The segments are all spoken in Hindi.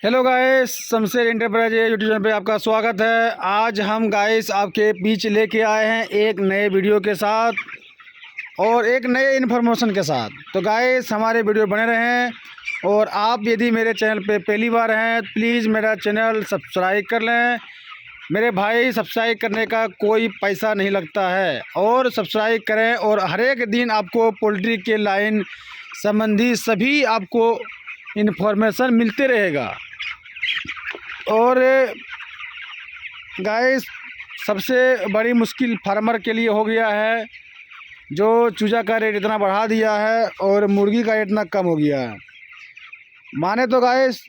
Hello guys, Shamsher enterprise YouTube channel पे आपका स्वागत है। आज हम गाइस आपके बीच लेके आए हैं एक नए वीडियो के साथ और एक नए इन्फॉर्मेशन के साथ। तो गाइस हमारे वीडियो बने रहें और आप यदि मेरे चैनल पे पहली बार हैं प्लीज़ मेरा चैनल सब्सक्राइब कर लें। मेरे भाई, सब्सक्राइब करने का कोई पैसा नहीं लगता है और सब्सक्राइब करें और हर एक दिन आपको पोल्ट्री के लाइन संबंधी सभी आपको इन्फॉर्मेशन मिलते रहेगा। और गाइस सबसे बड़ी मुश्किल फार्मर के लिए हो गया है, जो चूजा का रेट इतना बढ़ा दिया है और मुर्गी का रेट इतना कम हो गया है। माने तो गाइस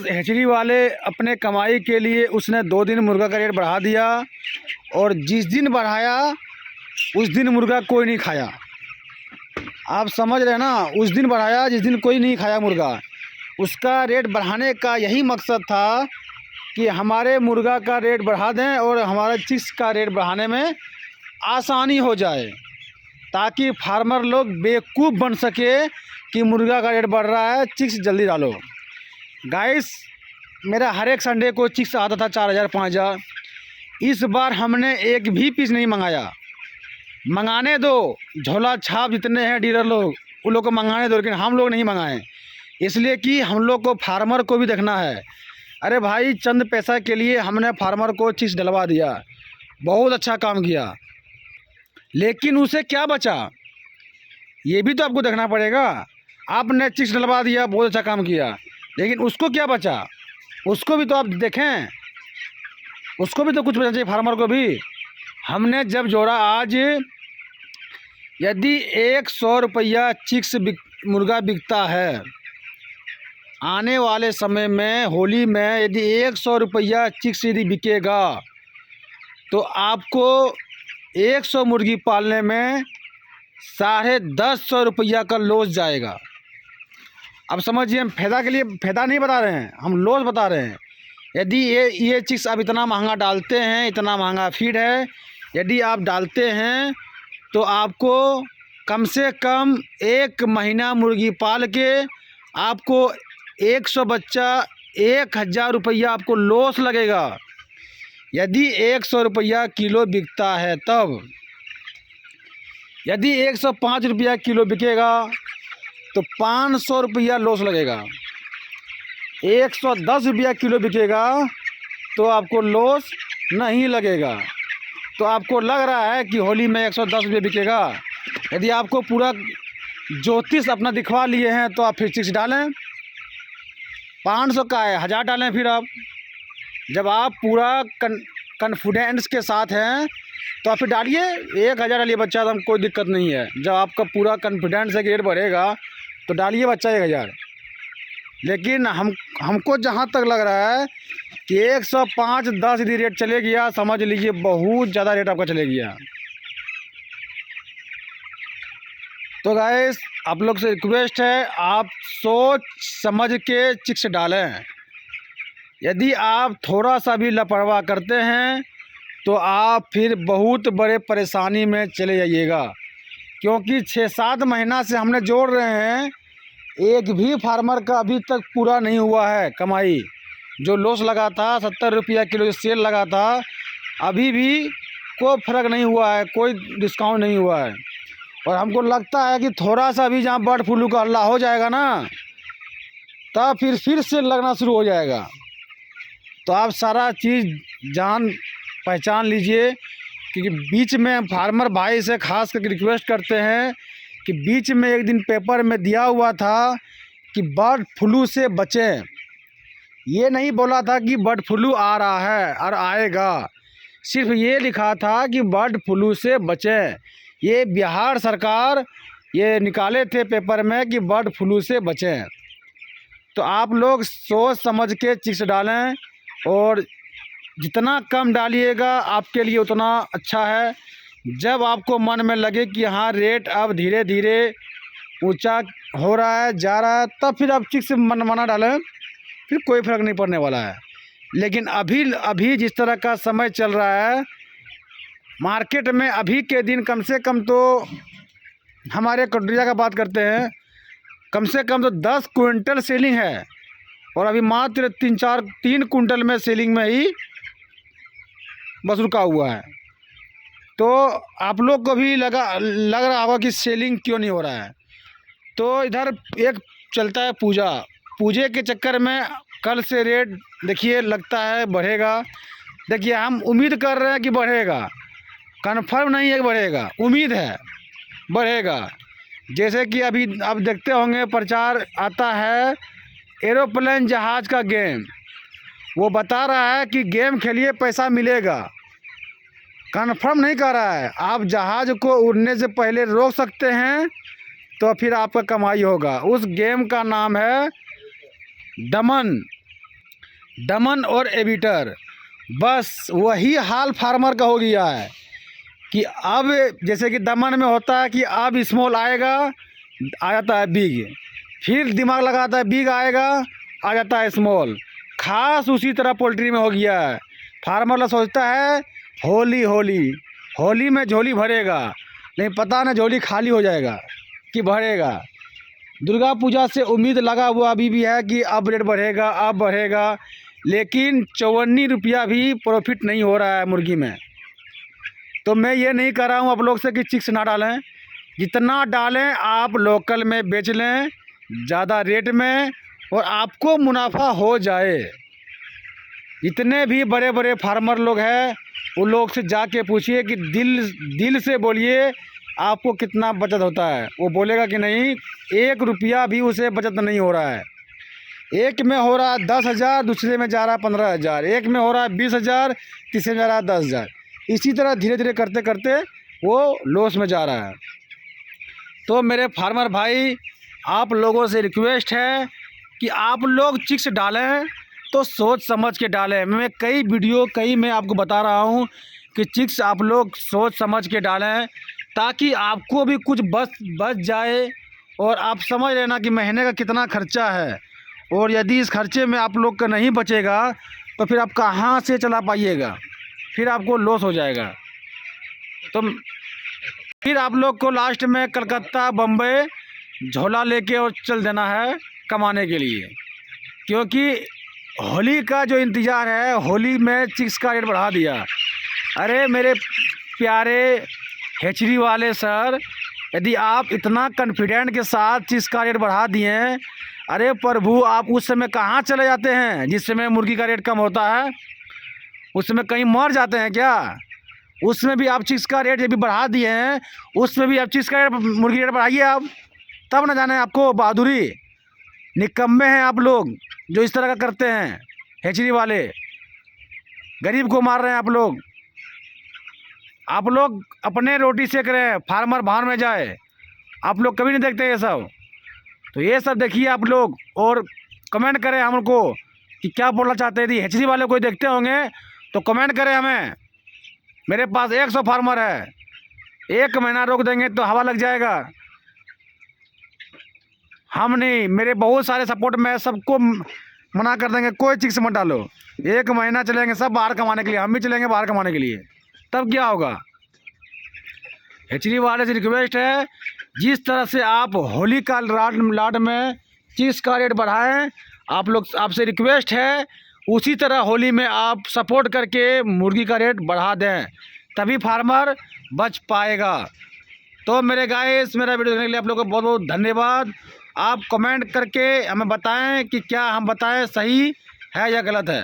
हैचरी वाले अपने कमाई के लिए उसने 2 दिन मुर्गा का रेट बढ़ा दिया और जिस दिन बढ़ाया उस दिन मुर्गा कोई नहीं खाया। आप समझ रहे हैं ना, उस दिन बढ़ाया जिस दिन कोई नहीं खाया मुर्गा। उसका रेट बढ़ाने का यही मकसद था कि हमारे मुर्गा का रेट बढ़ा दें और हमारे चिक्स का रेट बढ़ाने में आसानी हो जाए, ताकि फार्मर लोग बेवकूफ़ बन सके कि मुर्गा का रेट बढ़ रहा है, चिक्स जल्दी डालो। गाइस मेरा हर एक संडे को चिक्स आता था 4000 5000। इस बार हमने एक भी पीस नहीं मंगाया। मंगाने दो, झोला छाप जितने हैं डीलर लोग उन लोग को मंगाने दो, लेकिन हम लोग नहीं मंगाएं, इसलिए कि हम लोग को फार्मर को भी देखना है। अरे भाई, चंद पैसा के लिए हमने फार्मर को चिक्स डलवा दिया, बहुत अच्छा काम किया, लेकिन उसे क्या बचा ये भी तो आपको देखना पड़ेगा। आपने चिक्स डलवा दिया, बहुत अच्छा काम किया, लेकिन उसको क्या बचा, उसको भी तो आप देखें, उसको भी तो कुछ बचना चाहिए फार्मर को भी। हमने जब जोड़ा, आज यदि 100 रुपया चिक्स मुर्गा बिकता है, आने वाले समय में होली में यदि 100 रुपया चिक्स यदि बिकेगा तो आपको 100 मुर्गी पालने में 1050 रुपया का लॉस जाएगा। अब समझिए, हम फ़ायदा के लिए फ़ायदा नहीं बता रहे हैं, हम लॉस बता रहे हैं। यदि ये चिक्स आप इतना महंगा डालते हैं, इतना महंगा फीड है, यदि आप डालते हैं तो आपको कम से कम 1 महीना मुर्गी पाल के आपको 100 बच्चा 1000 रुपया आपको लॉस लगेगा। यदि 100 रुपया किलो बिकता है तब, यदि 105 रुपया किलो बिकेगा तो 500 रुपया लॉस लगेगा। 110 रुपया किलो बिकेगा तो आपको लॉस नहीं लगेगा। तो आपको लग रहा है कि होली में 110 रुपये बिकेगा। यदि आपको पूरा ज्योतिष अपना दिखवा लिए हैं तो आप फिर चिक्स डालें। 500 का है, 1000 डालें। फिर आप जब आप पूरा कॉन्फिडेंस के साथ हैं तो आप फिर डालिए, 1000 डालिए बच्चा, तो हम कोई दिक्कत नहीं है। जब आपका पूरा कॉन्फिडेंस है कि रेट बढ़ेगा तो डालिए बच्चा 1000। लेकिन हमको जहाँ तक लग रहा है कि 105-10 यदि रेट चले गया, समझ लीजिए बहुत ज़्यादा रेट आपका चले गया। तो गाइस आप लोग से रिक्वेस्ट है, आप सोच समझ के चिक्स डालें। यदि आप थोड़ा सा भी लापरवाह करते हैं तो आप फिर बहुत बड़े परेशानी में चले जाइएगा, क्योंकि 6-7 महीना से हमने जोड़ रहे हैं, एक भी फार्मर का अभी तक पूरा नहीं हुआ है कमाई। जो लॉस लगा था 70 रुपया किलो, जो सेल लगा था, अभी भी कोई फ़र्क नहीं हुआ है, कोई डिस्काउंट नहीं हुआ है। और हमको लगता है कि थोड़ा सा भी जहाँ बर्ड फ्लू का हल्ला हो जाएगा ना, तब फिर से लगना शुरू हो जाएगा। तो आप सारा चीज़ जान पहचान लीजिए, क्योंकि बीच में फार्मर भाई से खास करके रिक्वेस्ट करते हैं कि बीच में एक दिन पेपर में दिया हुआ था कि बर्ड फ्लू से बचें। ये नहीं बोला था कि बर्ड फ्लू आ रहा है और आएगा, सिर्फ ये लिखा था कि बर्ड फ्लू से बचें। ये बिहार सरकार ये निकाले थे पेपर में कि बर्ड फ्लू से बचें। तो आप लोग सोच समझ के चिक्स डालें और जितना कम डालिएगा आपके लिए उतना अच्छा है। जब आपको मन में लगे कि हाँ रेट अब धीरे धीरे ऊंचा हो रहा है, जा रहा है, तब फिर आप चिक्स मना डालें, फिर कोई फ़र्क नहीं पड़ने वाला है। लेकिन अभी जिस तरह का समय चल रहा है मार्केट में, अभी के दिन कम से कम तो हमारे कटोरिया का बात करते हैं कम से कम तो 10 क्विंटल सेलिंग है और अभी मात्र 3 क्विंटल में सेलिंग में ही बस रुका हुआ है। तो आप लोग को भी लग रहा होगा कि सेलिंग क्यों नहीं हो रहा है। तो इधर एक चलता है पूजे के चक्कर में कल से रेट देखिए लगता है बढ़ेगा। देखिए हम उम्मीद कर रहे हैं कि बढ़ेगा, कन्फर्म नहीं है कि बढ़ेगा, उम्मीद है बढ़ेगा। जैसे कि अभी आप देखते होंगे प्रचार आता है एरोप्लेन जहाज़ का गेम, वो बता रहा है कि गेम खेलिए पैसा मिलेगा, कन्फर्म नहीं कर रहा है। आप जहाज़ को उड़ने से पहले रोक सकते हैं तो फिर आपका कमाई होगा। उस गेम का नाम है दमन और एविटर। बस वही हाल फार्मर का हो गया है कि अब जैसे कि दमन में होता है कि अब स्मॉल आएगा, आ जाता है बिग, फिर दिमाग लगाता है बिग आएगा, आ जाता है स्मॉल। खास उसी तरह पोल्ट्री में हो गया है। फार्मर लोग सोचता है होली में झोली भरेगा, लेकिन पता ना झोली खाली हो जाएगा कि भरेगा। दुर्गा पूजा से उम्मीद लगा हुआ अभी भी है कि अब रेट बढ़ेगा, अब बढ़ेगा, लेकिन 54 रुपया भी प्रॉफिट नहीं हो रहा है मुर्गी में। तो मैं ये नहीं कर रहा हूँ आप लोग से कि चिक्स ना डालें, जितना डालें आप लोकल में बेच लें ज़्यादा रेट में और आपको मुनाफा हो जाए। जितने भी बड़े बड़े फार्मर लोग हैं उन लोग से जाके पूछिए कि दिल से बोलिए आपको कितना बचत होता है। वो बोलेगा कि नहीं, 1 रुपया भी उसे बचत नहीं हो रहा है। एक में हो रहा है 10,000, दूसरे में जा रहा है 15,000, एक में हो रहा है 20,000, तीसरे में जा रहा है 10,000। इसी तरह धीरे धीरे करते करते वो लॉस में जा रहा है। तो मेरे फार्मर भाई, आप लोगों से रिक्वेस्ट है कि आप लोग चिक्स डालें तो सोच समझ के डालें। मैं मैं आपको बता रहा हूँ कि चिक्स आप लोग सोच समझ के डालें ताकि आपको भी कुछ बच जाए और आप समझ लेना कि महीने का कितना खर्चा है। और यदि इस खर्चे में आप लोग का नहीं बचेगा तो फिर आप कहाँ से चला पाइएगा, फिर आपको लॉस हो जाएगा। तो फिर आप लोग को लास्ट में कलकत्ता बम्बई झोला लेके और चल देना है कमाने के लिए, क्योंकि होली का जो इंतज़ार है, होली में चिक्स का रेट बढ़ा दिया। अरे मेरे प्यारे हेचरी वाले सर, यदि आप इतना कॉन्फिडेंट के साथ चिक्स का रेट बढ़ा दिए, अरे प्रभु आप उस समय कहाँ चले जाते हैं जिस समय मुर्गी का रेट कम होता है? उस समय कहीं मर जाते हैं क्या? उसमें भी आप चिक्स का रेट जब भी बढ़ा दिए हैं, उसमें भी आप चिक्स का रेट, मुर्गी रेट बढ़ाइए आप, तब ना जाने आपको बहादुरी। निकम्मे हैं आप लोग जो इस तरह का करते हैं। हेचरी वाले गरीब को मार रहे हैं आप लोग अपने रोटी सेक रहे हैं, फार्मर बाहर में जाए। आप लोग कभी नहीं देखते ये सब। तो ये सब देखिए आप लोग और कमेंट करें हमको कि क्या बोलना चाहते हैं। यदि हेचरी वाले कोई देखते होंगे तो कमेंट करें हमें। मेरे पास 100 फार्मर है, 1 महीना रोक देंगे तो हवा लग जाएगा। हम नहीं, मेरे बहुत सारे सपोर्ट में सबको मना कर देंगे कोई चिक्स मत डालो। 1 महीना चलेंगे सब बाहर कमाने के लिए, हम भी चलेंगे बाहर कमाने के लिए, तब क्या होगा। हेचरी वाले से रिक्वेस्ट है, जिस तरह से आप होली का लाड में चिक्स का रेट बढ़ाएं, आप लोग आपसे रिक्वेस्ट है उसी तरह होली में आप सपोर्ट करके मुर्गी का रेट बढ़ा दें, तभी फार्मर बच पाएगा। तो मेरे गाइस, मेरा वीडियो देखने के लिए आप लोगों को बहुत बहुत धन्यवाद। आप कमेंट करके हमें बताएं कि क्या हम बताएं सही है या गलत है।